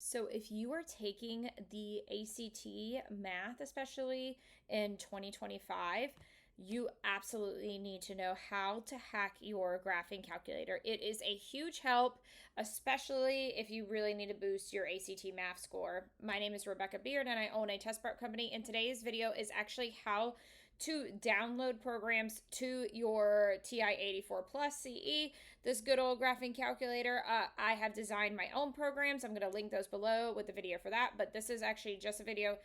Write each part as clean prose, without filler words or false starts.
So if you are taking the ACT math, especially in 2025, you absolutely need to know how to hack your graphing calculator. It is a huge help, especially if you really need to boost your ACT math score. My name is Rebecca Beard and I own a test prep company, and today's video is actually how to download programs to your Ti-84 Plus CE, this good old graphing calculator. I have designed my own programs. I'm going to link those below with the video for that, but this is actually just a video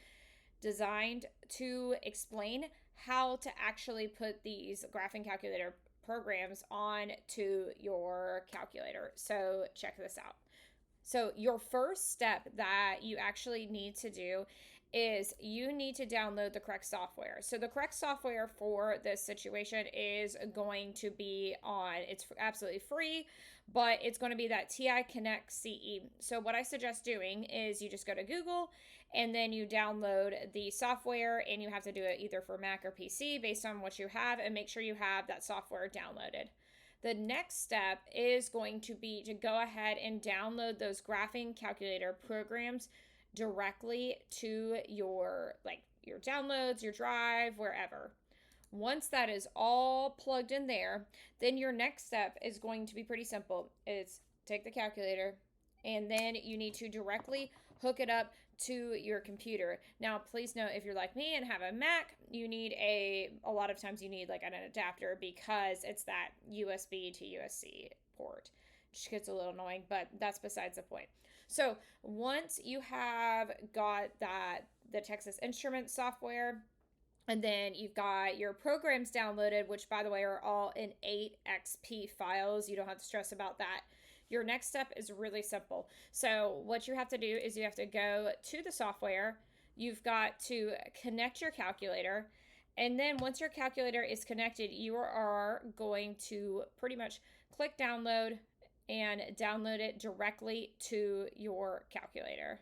designed to explain how to actually put these graphing calculator programs on to your calculator. So check this out. So your first step that you actually need to do is you need to download the correct software. So the correct software for this situation is going to be it's absolutely free, but it's going to be that TI Connect CE. So what I suggest doing is you just go to Google and then you download the software, and you have to do it either for Mac or PC based on what you have, and make sure you have that software downloaded. The next step is going to be to go ahead and download those graphing calculator programs directly to your downloads, your drive, wherever. Once that is all plugged in there, then your next step is going to be pretty simple. It's take the calculator, and then you need to directly hook it up to your computer. Now, please note, if you're like me and have a Mac, you need a lot of times you need like an adapter, because it's that USB to USB port. It just gets a little annoying, but that's besides the point. So once you have got the Texas Instruments software, and then you've got your programs downloaded, which by the way are all in 8XP files. You don't have to stress about that. Your next step is really simple. So what you have to do is you have to go to the software. You've got to connect your calculator. And then once your calculator is connected, you are going to pretty much click download and download it directly to your calculator.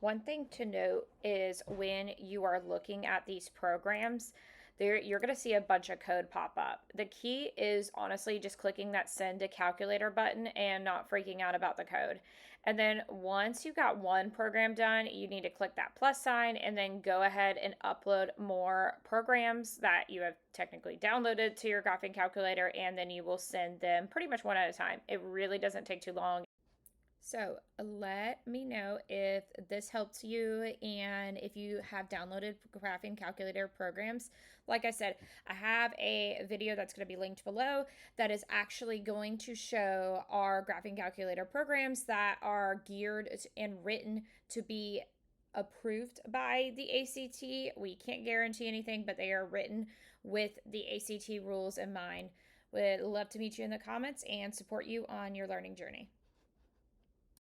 One thing to note is when you are looking at these programs, you're going to see a bunch of code pop up. The key is honestly just clicking that send to calculator button and not freaking out about the code. And then once you got one program done, you need to click that plus sign and then go ahead and upload more programs that you have technically downloaded to your graphing calculator, and then you will send them pretty much one at a time. It really doesn't take too long. So let me know if this helps you and if you have downloaded graphing calculator programs. Like I said, I have a video that's going to be linked below that is actually going to show our graphing calculator programs that are geared and written to be approved by the ACT. We can't guarantee anything, but they are written with the ACT rules in mind. Would love to meet you in the comments and support you on your learning journey.